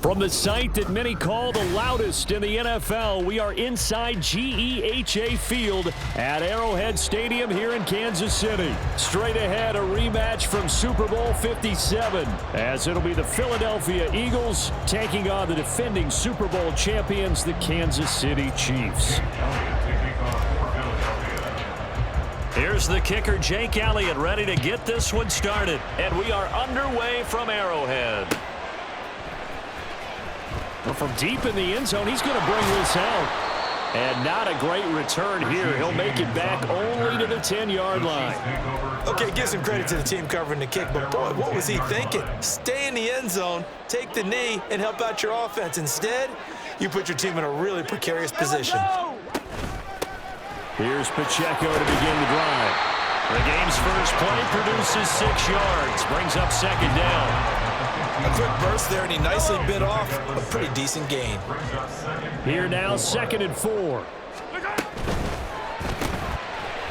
From the site that many call the loudest in the NFL, we are inside GEHA Field at Arrowhead Stadium here in Kansas City. Straight ahead, a rematch from Super Bowl 57, as it'll be the Philadelphia Eagles taking on the defending Super Bowl champions, the Kansas City Chiefs. Here's the kicker, Jake Elliott, ready to get this one started. And we are underway from Arrowhead. Well, from deep in the end zone, he's going to bring this out. And not a great return here. He'll make it back only to the 10-yard line. Okay, give some credit to the team covering the kick, but boy, what was he thinking? Stay in the end zone, take the knee, and help out your offense. Instead, you put your team in a really precarious position. Here's Pacheco to begin the drive. The game's first play produces 6 yards, brings up second down. A quick burst there, and he nicely bit off a pretty decent gain. Here now, 2nd and 4.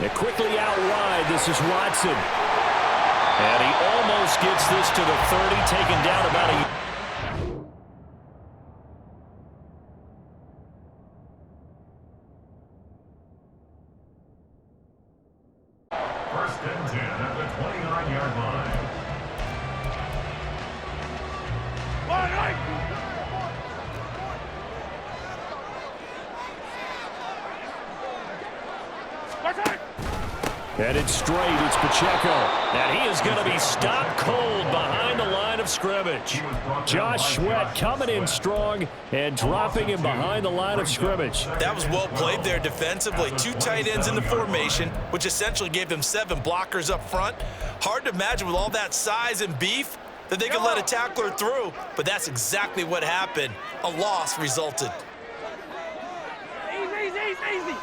And quickly out wide, this is Watson. And he almost gets this to the 30, taken down about a... First and 10 at the 29-yard line. Headed straight, it's Pacheco. And he is going to be stopped cold behind the line of scrimmage. Josh Sweat coming in strong and dropping him behind the line of scrimmage. That was well played there defensively. 2 tight ends in the formation, which essentially gave them 7 blockers up front. Hard to imagine with all that size and beef that they could let a tackler through, but that's exactly what happened. A loss resulted. Easy.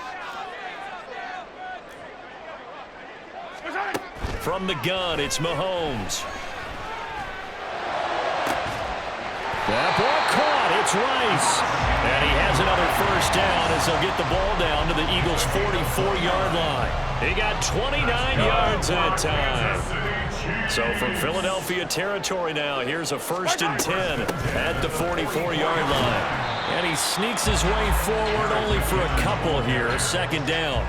From the gun, it's Mahomes. That ball caught. It's Rice. And he has another first down as they'll get the ball down to the Eagles' 44-yard line. He got 29 yards that time. So from Philadelphia territory now, here's a 1st and 10 at the 44-yard line. And he sneaks his way forward only for a couple here, 2nd down.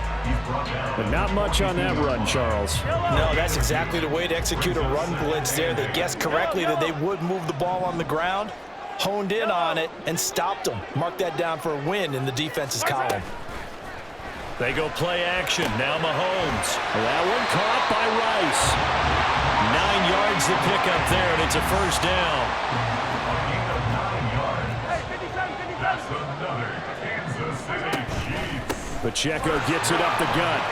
But not much on that run, Charles. No, that's exactly the way to execute a run blitz there. They guessed correctly that they would move the ball on the ground, honed in on it, and stopped them. Mark that down for a win in the defense's column. They go play action. Now Mahomes. That one caught by Rice. 9 yards to pick up there, and it's a first down. Pacheco gets it up the gut.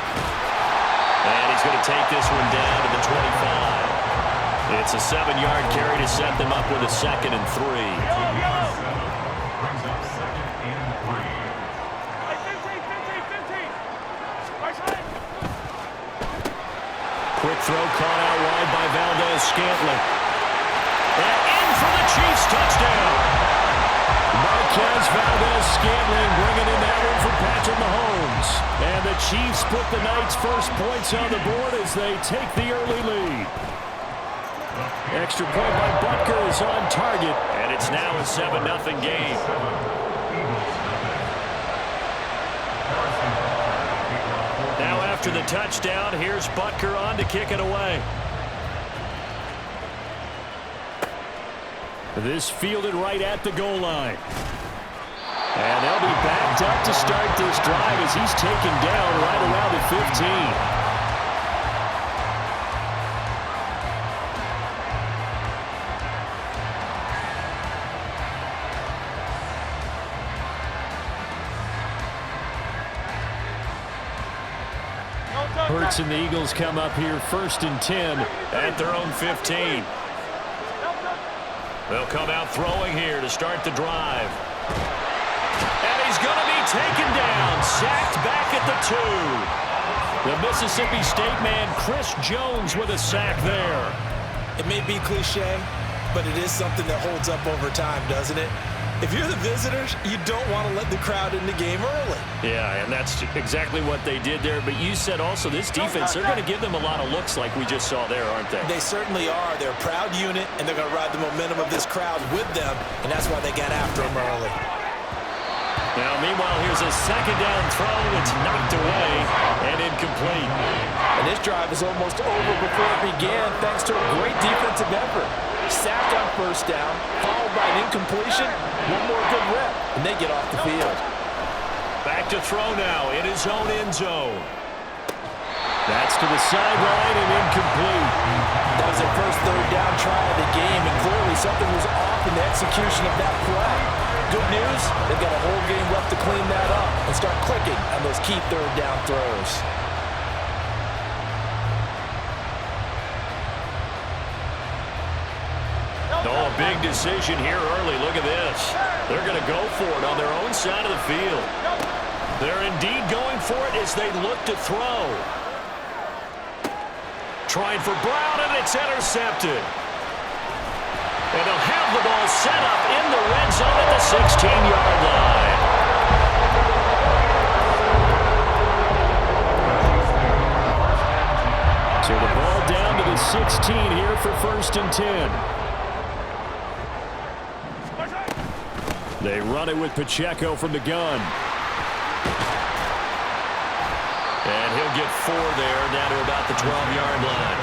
And he's going to take this one down to the 25. It's a 7-yard carry to set them up with a 2nd and 3. Brings up 2nd and 3. Quick throw caught out wide by Valdez-Scantling. And in for the Chiefs touchdown. Marquez Valdez-Scantling bringing in that one for Patrick Mahomes. And the Chiefs put the Knights' first points on the board as they take the early lead. Extra point by Butker is on target, and it's now a 7-0 game. Now after the touchdown, here's Butker on to kick it away. This fielded right at the goal line. And they'll be backed up to start this drive as he's taken down right around the 15. Hurts and the Eagles come up here 1st and 10 at their own 15. They'll come out throwing here to start the drive. And he's going to be taken down, sacked back at the 2. The Mississippi State man, Chris Jones, with a sack there. It may be cliche, but it is something that holds up over time, doesn't it? If you're the visitors, you don't want to let the crowd in the game early. Yeah, and that's exactly what they did there. But you said also this defense, they're going to give them a lot of looks like we just saw there, aren't they? They certainly are. They're a proud unit, and they're going to ride the momentum of this crowd with them, and that's why they got after them early. Now, meanwhile, here's a second down throw. It's knocked away and incomplete. And this drive is almost over before it began thanks to a great defensive effort. Sacked on first down, followed by an incompletion, one more good rep, and they get off the field. Back to throw now in his own end zone. That's to the sideline and incomplete. That was their first third down try of the game, and clearly something was off in the execution of that play. Good news, they've got a whole game left to clean that up and start clicking on those key third down throws. Oh, a big decision here early. Look at this. They're going to go for it on their own side of the field. They're indeed going for it as they look to throw. Trying for Brown, and it's intercepted. And they'll have the ball set up in the red zone at the 16-yard line. So the ball down to the 16 here for 1st and 10. They run it with Pacheco from the gun. And he'll get 4 there, down to about the 12-yard line.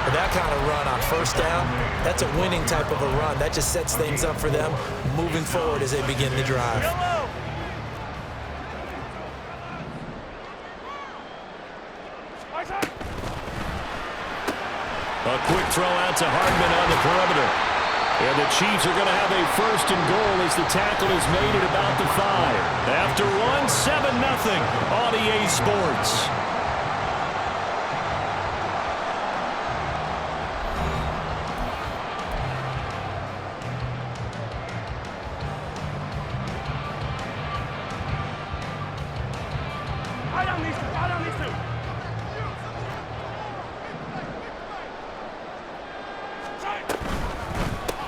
For that kind of run on first down, that's a winning type of a run. That just sets things up for them moving forward as they begin the drive. A quick throw out to Hardman on the perimeter. And the Chiefs are going to have a 1st and goal as the tackle is made at about the 5. After one, 7-0 on EA Sports.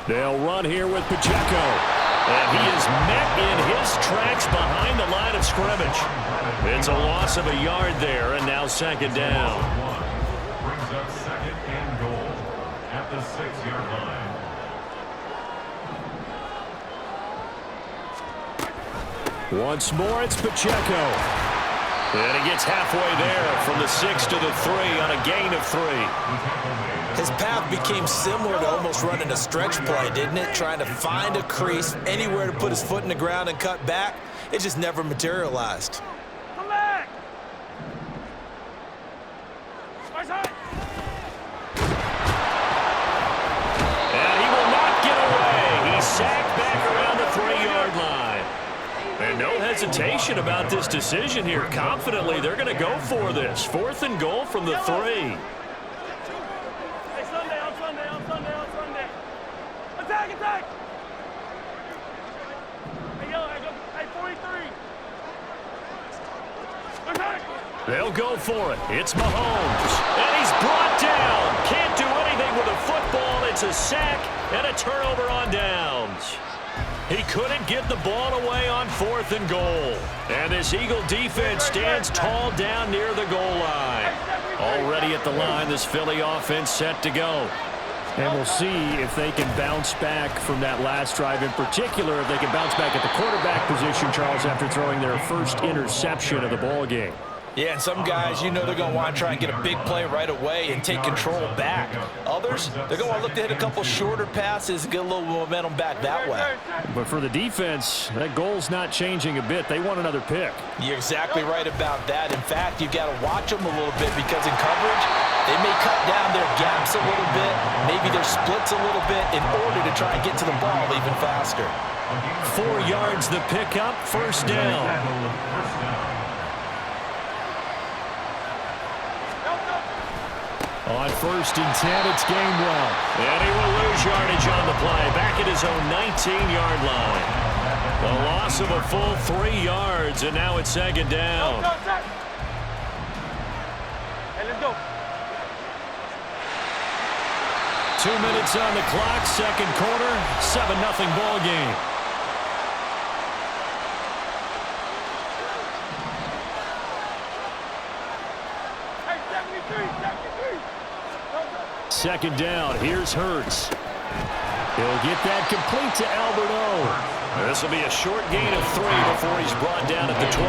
They'll run here with Pacheco. And he is met in his tracks behind the line of scrimmage. It's a loss of a yard there, and now 2nd down. Brings up 2nd and goal at the 6-yard line. Once more, it's Pacheco. And he gets halfway there from the 6 to the 3 on a gain of 3. His path became similar to almost running a stretch play, didn't it? Trying to find a crease, anywhere to put his foot in the ground and cut back. It just never materialized. Come back! And he will not get away. He's sacked back around the 3-yard line. And no hesitation about this decision here. Confidently, they're going to go for this. 4th and goal from the 3. Attack! Hey, 43. Attack! They'll go for it. It's Mahomes. And he's brought down. Can't do anything with a football. It's a sack and a turnover on downs. He couldn't get the ball away on 4th and goal. And this Eagle defense stands tall down near the goal line. Already at the line, this Philly offense set to go. And we'll see if they can bounce back from that last drive, in particular, if they can bounce back at the quarterback position, Charles, after throwing their first interception of the ball game. Yeah, and some guys, you know they're going to want to try and get a big play right away and take control back. Others, they're going to look to hit a couple shorter passes and get a little momentum back that way. But for the defense, that goal's not changing a bit. They want another pick. You're exactly right about that. In fact, you've got to watch them a little bit because in coverage, they may cut down their gaps a little bit, maybe their splits a little bit in order to try and get to the ball even faster. 4 yards the pickup, 1st down. On 1st and 10, it's Gainwell. And he will lose yardage on the play, back at his own 19-yard line. The loss of a full 3 yards, and now it's 2nd down. Hey, let's go. 2 minutes on the clock, 2nd quarter, 7-0 ball game. second down. Here's Hurts. He'll get that complete to Albert O. This will be a short gain of 3 before he's brought down at the 22.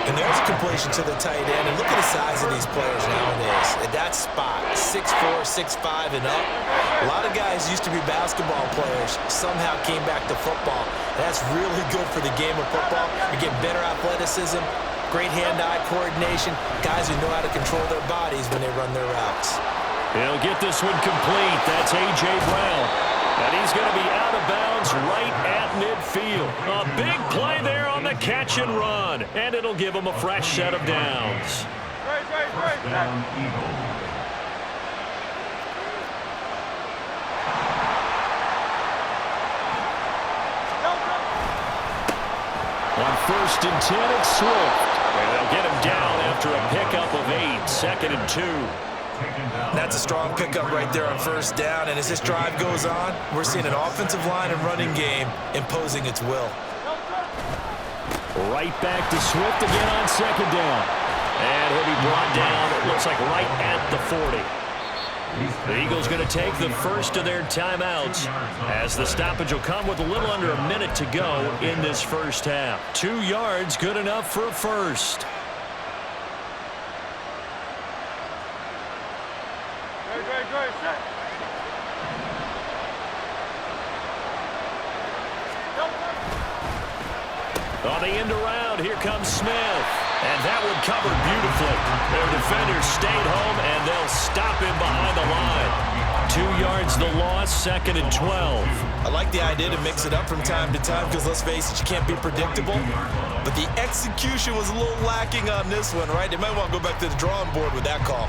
And there's a completion to the tight end. And look at the size of these players nowadays. At that spot, 6'4", 6'5", and up. A lot of guys used to be basketball players, somehow came back to football. And that's really good for the game of football. You get better athleticism, great hand-eye coordination, guys who know how to control their bodies when they run their routes. He'll get this one complete. That's A.J. Brown. And he's going to be out of bounds right at midfield. A big play there on the catch and run. And it'll give him a fresh set of downs. First down, Eagles. On 1st and 10, it's Swift. And they'll get him down after a pickup of 8. 2nd and 2. That's a strong pickup right there on 1st down. And as this drive goes on, we're seeing an offensive line and running game imposing its will. Right back to Swift again on 2nd down. And he'll be brought down, it looks like right at the 40. The Eagles going to take the first of their timeouts as the stoppage will come with a little under a minute to go in this first half. 2 yards, good enough for a first. On the end around, here comes Smith. And that one covered beautifully. Their defenders stayed home, and they'll stop him behind the line. 2 yards the loss, 2nd and 12. I like the idea to mix it up from time to time because, let's face it, you can't be predictable. But the execution was a little lacking on this one, right? They might want to go back to the drawing board with that call.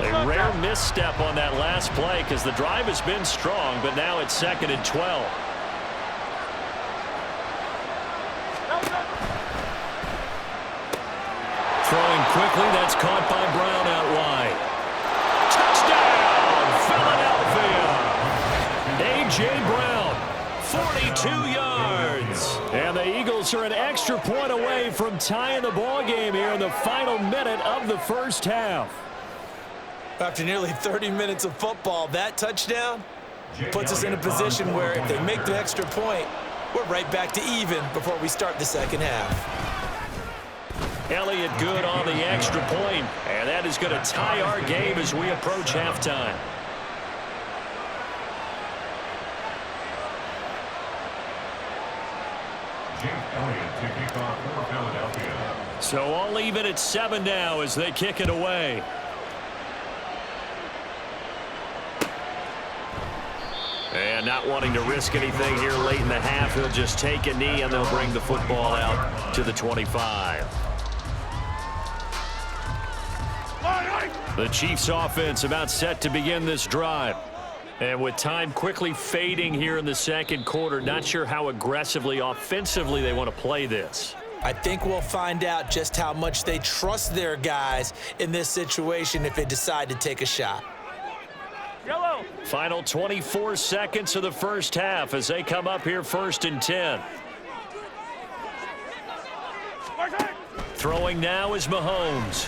A rare misstep on that last play because the drive has been strong, but now it's 2nd and 12. Throwing quickly, that's caught by Brown out wide. Touchdown, Philadelphia! A.J. Brown, 42 yards. And the Eagles are an extra point away from tying the ball game here in the final minute of the first half. After nearly 30 minutes of football, that touchdown puts us in a position where if they make the extra point, we're right back to even before we start the second half. Elliott good on the extra point, and that is going to tie our game as we approach halftime. Jake Elliott to kick off for Philadelphia. So all even at 7 now as they kick it away. And not wanting to risk anything here late in the half, he'll just take a knee and they'll bring the football out to the 25. The Chiefs offense about set to begin this drive. And with time quickly fading here in the second quarter, not sure how aggressively, offensively they want to play this. I think we'll find out just how much they trust their guys in this situation if they decide to take a shot. Yellow. Final 24 seconds of the first half as they come up here 1st and 10. Throwing now is Mahomes.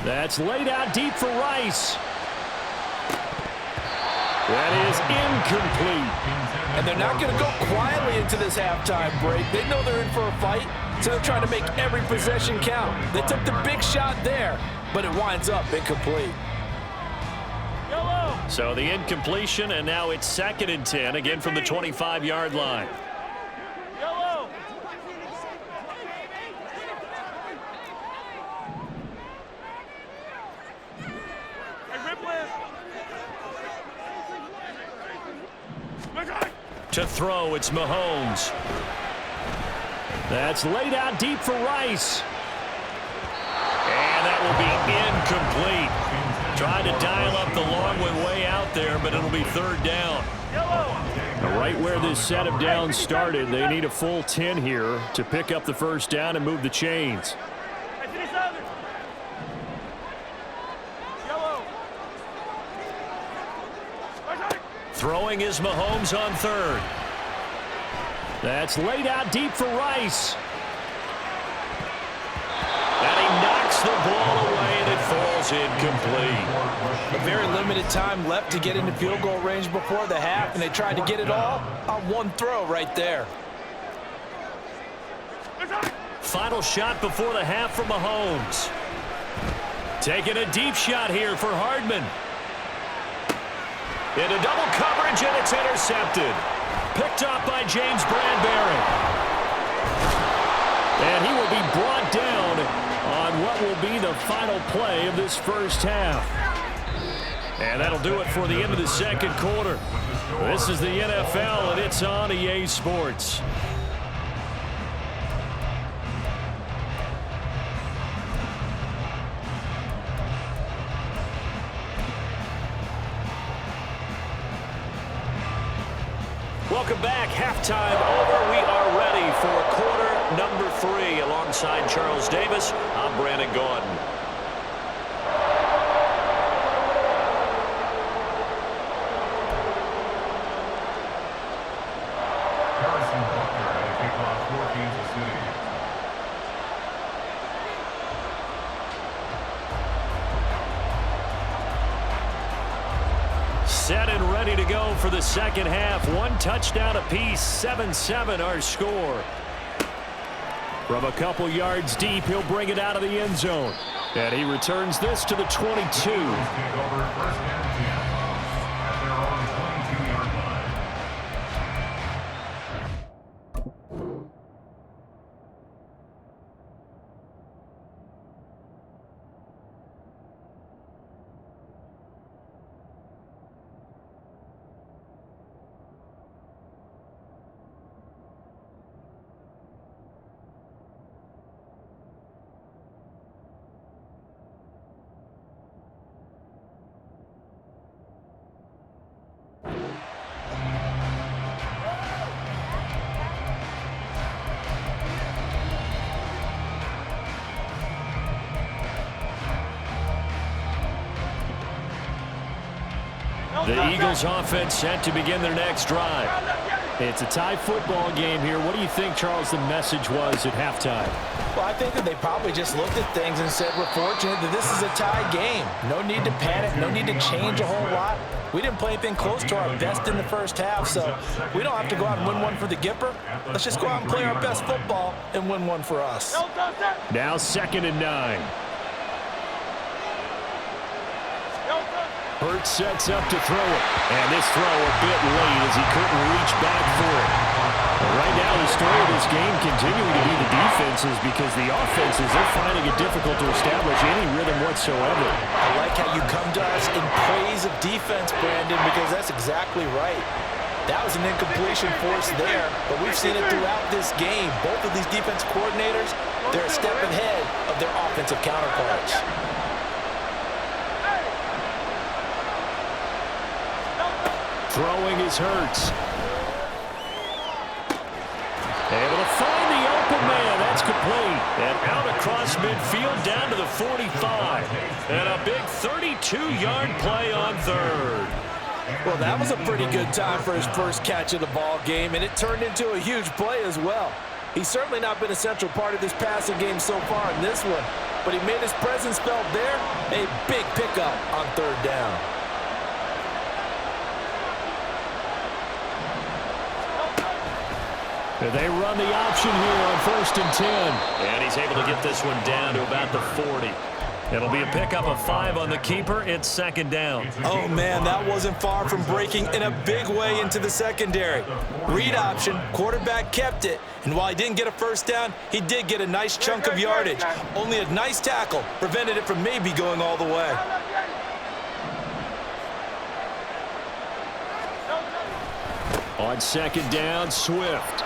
That's laid out deep for Rice. That is incomplete. And they're not going to go quietly into this halftime break. They know they're in for a fight, so they're trying to make every possession count. They took the big shot there, but it winds up incomplete. Yellow. So the incompletion, and now it's 2nd and 10, again from the 25-yard line. Yellow. Hey, Ripley. To throw, it's Mahomes. That's laid out deep for Rice. And that will be incomplete. Trying to dial up the long way out there, but it'll be 3rd down. Right where this set of downs started, they need a full 10 here to pick up the first down and move the chains. Throwing is Mahomes on 3rd. That's laid out deep for Rice. And he knocks the ball away, and it is incomplete. A very limited time left to get into field goal range before the half, and they tried to get it all on one throw right there. Final shot before the half from Mahomes. Taking a deep shot here for Hardman. Into double coverage, and it's intercepted. Picked up by James Bradbury. And he will be brought down on what will be the final play of this first half. And that'll do it for the end of the second quarter. This is the NFL, and it's on EA Sports. Welcome back. Halftime over. We are ready for quarter number 3. Alongside Charles Davis, I'm Brandon Gaudin. Harrison Butker at a kickoff for Kansas City. Set and ready to go for the second half. One touchdown apiece, 7-7 our score. From a couple yards deep, he'll bring it out of the end zone. And he returns this to the 22. Take over first and 10 at their own 22-yard line. The Eagles offense set to begin their next drive. It's a tie football game here. What do you think, Charles, the message was at halftime? Well, I think that they probably just looked at things and said, we're fortunate that this is a tie game. No need to panic, no need to change a whole lot. We didn't play anything close to our best in the first half, so we don't have to go out and win one for the Gipper. Let's just go out and play our best football and win one for us. Now 2nd and 9. Hurts sets up to throw it. And this throw a bit late as he couldn't reach back for it. But right now, the story of this game continuing to be the defenses, because the offenses, they're finding it difficult to establish any rhythm whatsoever. I like how you come to us in praise of defense, Brandon, because that's exactly right. That was an incompletion force there, but we've seen it throughout this game. Both of these defense coordinators, they're a step ahead of their offensive counterparts. Throwing is Hurts. Able to find the open man. That's complete. And out across midfield down to the 45. And a big 32-yard play on third. Well, that was a pretty good time for his first catch of the ball game, and it turned into a huge play as well. He's certainly not been a central part of this passing game so far in this one, but he made his presence felt there. A big pickup on third down. They run the option here on 1st and 10. And he's able to get this one down to about the 40. It'll be a pickup of 5 on the keeper. It's 2nd down. Oh, man, that wasn't far from breaking in a big way into the secondary. Read option, quarterback kept it. And while he didn't get a first down, he did get a nice chunk of yardage. Only a nice tackle prevented it from maybe going all the way. On 2nd down, Swift.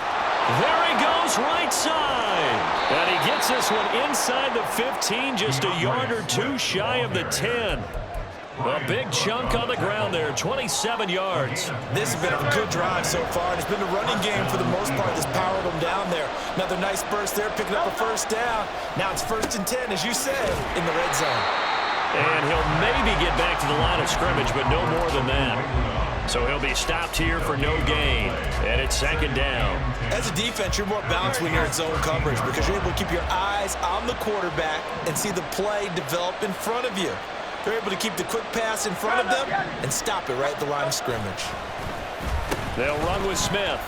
There he goes, right side. And he gets this one inside the 15, just a yard or two shy of the 10. A big chunk on the ground there, 27 yards. This has been a good drive so far. It's been a running game for the most part that's powered them down there. Another nice burst there, picking up a first down. Now it's 1st and 10, as you said, in the red zone. And he'll maybe get back to the line of scrimmage, but no more than that. So he'll be stopped here for no gain. And it's second down. As a defense, you're more balanced when you're in zone coverage because you're able to keep your eyes on the quarterback and see the play develop in front of you. They're able to keep the quick pass in front of them and stop it right at the line of scrimmage. They'll run with Smith.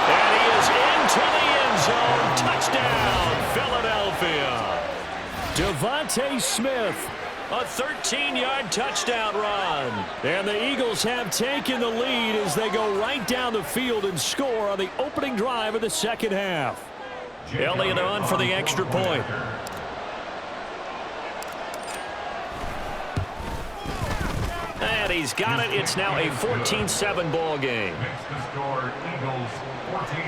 And he is into the end zone. Touchdown, Philadelphia. Devontae Smith, a 13-yard touchdown run. And the Eagles have taken the lead as they go right down the field and score on the opening drive of the second half. Elliott on for the extra point. And he's got it. It's now a 14-7 ball game. Makes the score Eagles 14,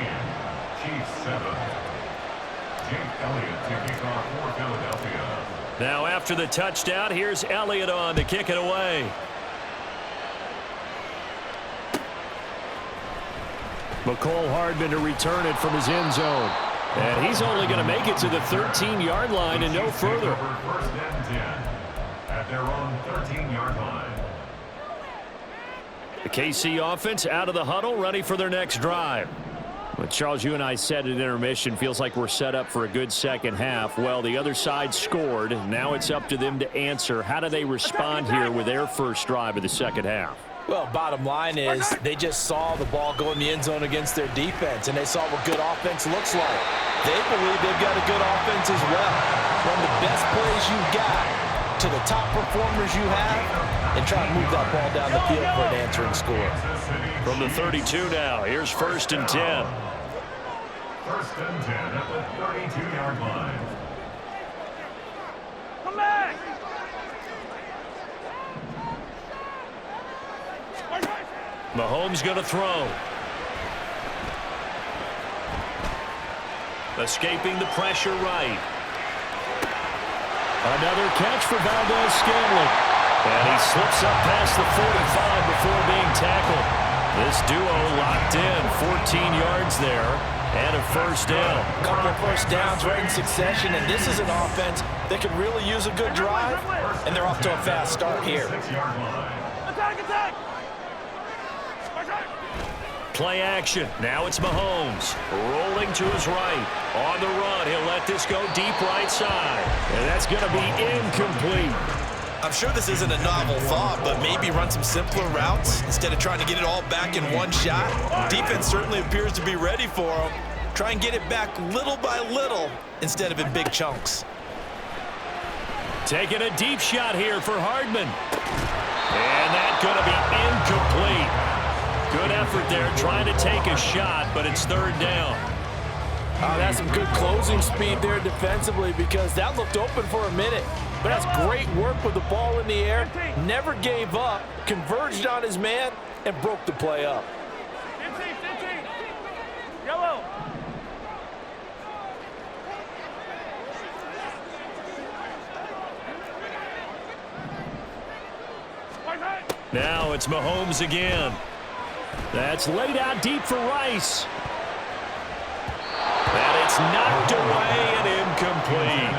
Chiefs 7. Jake Elliott to kick off for Philadelphia. Now after the touchdown, here's Elliott on to kick it away. McCole Hardman to return it from his end zone. And he's only going to make it to the 13-yard line and no further. First and 10 at their own 13-yard line. The KC offense out of the huddle, ready for their next drive. But Charles, you and I said at intermission, feels like we're set up for a good second half. Well, the other side scored. Now it's up to them to answer. How do they respond here with their first drive of the second half? Well, bottom line is they just saw the ball go in the end zone against their defense, and they saw what good offense looks like. They believe they've got a good offense as well. Run the best plays you've got to the top performers you have, and try to move that ball down the field for an answering score. From the 32 now, here's first and 10. First and 10 at the 32-yard line. Come back! Mahomes going to throw. Escaping the pressure right. Another catch for Valdez-Scantling. And he slips up past the 45 before being tackled. This duo locked in, 14 yards there, and a first down. A couple of first downs right in succession, and this is an offense that could really use a good drive, and they're off to a fast start here. 6-yard line. Attack, attack! Play action. Now it's Mahomes. Rolling to his right. On the run, he'll let this go deep right side. And that's going to be incomplete. I'm sure this isn't a novel thought, but maybe run some simpler routes instead of trying to get it all back in one shot. Defense certainly appears to be ready for him. Try and get it back little by little instead of in big chunks. Taking a deep shot here for Hardman. And that's going to be incomplete. Good effort there trying to take a shot, but it's third down. That's some good closing speed there defensively because that looked open for a minute. But that's great work with the ball in the air. Never gave up, converged on his man, and broke the play up. 15, yellow. Now it's Mahomes again. That's laid out deep for Rice. And it's knocked away and incomplete.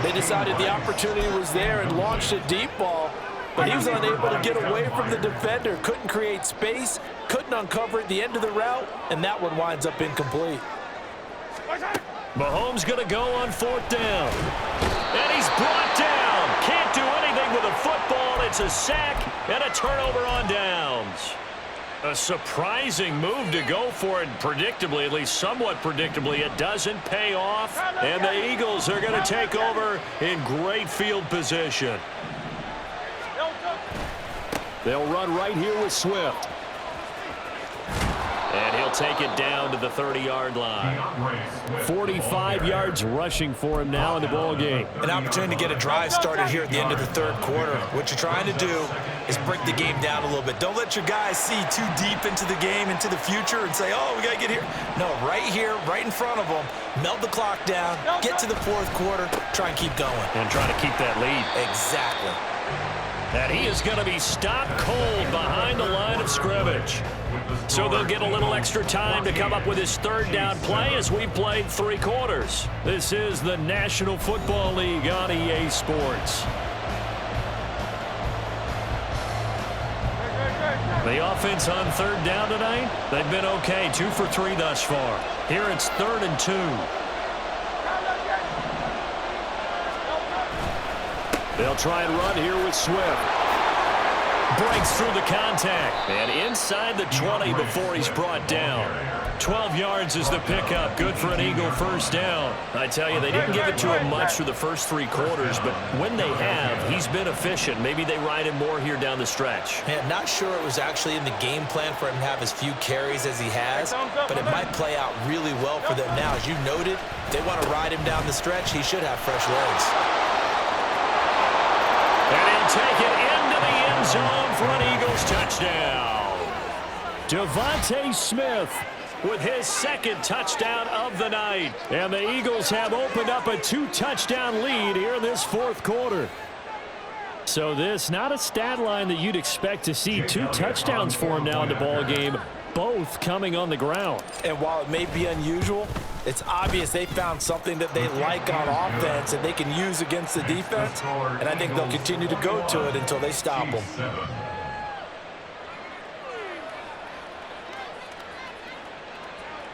They decided the opportunity was there and launched a deep ball, but he was unable to get away from the defender. Couldn't create space, couldn't uncover at the end of the route, and that one winds up incomplete. Mahomes going to go on fourth down. And he's brought down. Can't do anything with a football. It's a sack and a turnover on downs. A surprising move to go for it predictably, at least somewhat predictably. It doesn't pay off, and the Eagles are going to take over in great field position. They'll run right here with Swift. And he'll take it down to the 30-yard line. 45 yards rushing for him now in the ball game. An opportunity to get a drive started here at the end of the third quarter. What you're trying to do is break the game down a little bit. Don't let your guys see too deep into the game, into the future, and say, oh, we got to get here. No, right here, right in front of them, melt the clock down, get to the fourth quarter, try and keep going. And try to keep that lead. Exactly. And he is going to be stopped cold behind the line of scrimmage. So they'll get a little extra time to come up with his third down play as we played 3 quarters. This is the National Football League on EA Sports. offense on third down tonight? They've been okay, 2 for 3 thus far. Here it's 3rd and 2. They'll try and run here with Swift. Breaks through the contact. And inside the 20 before he's brought down. 12 yards is the pickup. Good for an Eagle first down. I tell you, they didn't give it to him much through the first 3 quarters, but when they have, he's been efficient. Maybe they ride him more here down the stretch. Man, not sure it was actually in the game plan for him to have as few carries as he has, but it might play out really well for them now. As you noted, if they want to ride him down the stretch, he should have fresh legs. And he'll take it into the end zone for an Eagles touchdown. Devontae Smith with his 2nd touchdown of the night. And the Eagles have opened up a 2-touchdown lead here in this 4th quarter. So this, not a stat line that you'd expect to see. 2 touchdowns for him now in the ball game, both coming on the ground. And while it may be unusual, it's obvious they found something that they like on offense and they can use against the defense. And I think they'll continue to go to it until they stop them.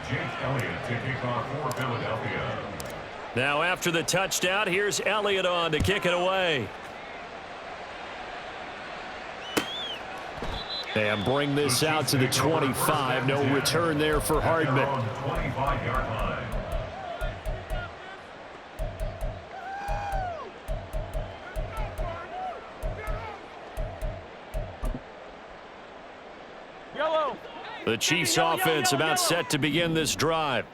Jake Elliott to kick off for Philadelphia. Now after the touchdown, here's Elliott on to kick it away. And bring this out to the 25. No return there for Hardman. 25-yard line. Yellow. The Chiefs offense about set to begin this drive.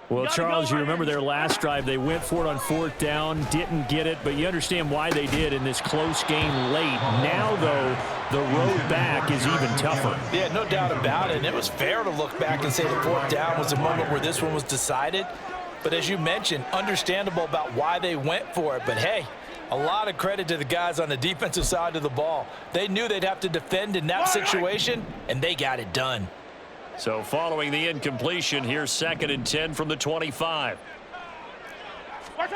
Well, Charles, you remember their last drive. They went for it on 4th down, didn't get it, but you understand why they did in this close game late. Now, though, the road back is even tougher. Yeah, no doubt about it. And it was fair to look back and say the 4th down was the moment where this one was decided. But as you mentioned, understandable about why they went for it. But, hey, a lot of credit to the guys on the defensive side of the ball. They knew they'd have to defend in that situation, and they got it done. So following the incompletion, here's 2nd and 10 from the 25.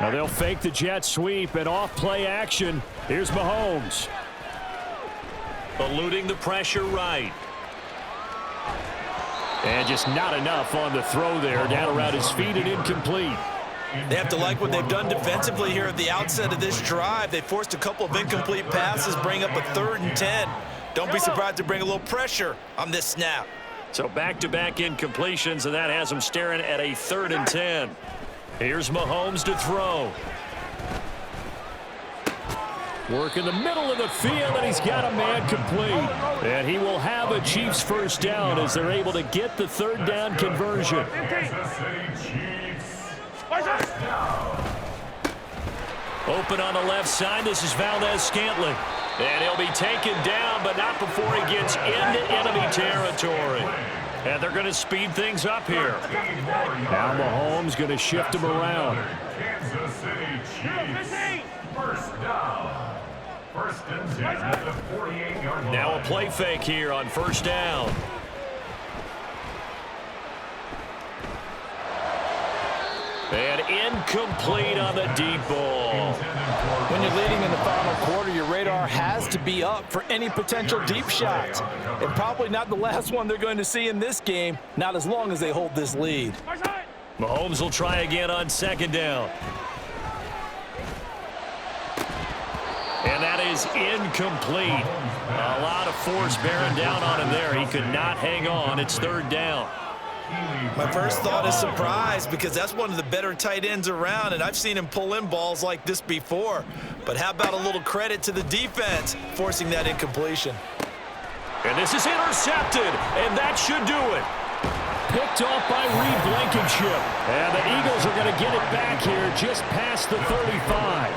Now they'll fake the jet sweep and off play action. Here's Mahomes. Eluding the pressure right. And just not enough on the throw there. Down around his feet and incomplete. They have to like what they've done defensively here at the outset of this drive. They forced a couple of incomplete passes, bring up a 3rd and 10. Don't be surprised to bring a little pressure on this snap. So back-to-back incompletions, and that has him staring at a 3rd and 10. Here's Mahomes to throw. Work in the middle of the field, and he's got a man complete. And he will have a Chiefs first down as they're able to get the 3rd down conversion. Open on the left side. This is Valdez-Scantling. And he'll be taken down, but not before he gets into enemy territory. And they're going to speed things up here. Now Mahomes going to shift him around. Kansas City Chiefs. First down. 1st and 10 at the 48-yard line. Now a play fake here on 1st down. And incomplete on the deep ball. When you're leading in the final quarter, your radar has to be up for any potential deep shots. And probably not the last one they're going to see in this game, not as long as they hold this lead. Mahomes will try again on 2nd down. And that is incomplete. A lot of force bearing down on him there. He could not hang on. It's 3rd down. My first thought is surprise because that's one of the better tight ends around, and I've seen him pull in balls like this before. But how about a little credit to the defense forcing that incompletion? And this is intercepted, and that should do it. Picked off by Reed Blankenship. And the Eagles are going to get it back here just past the 35.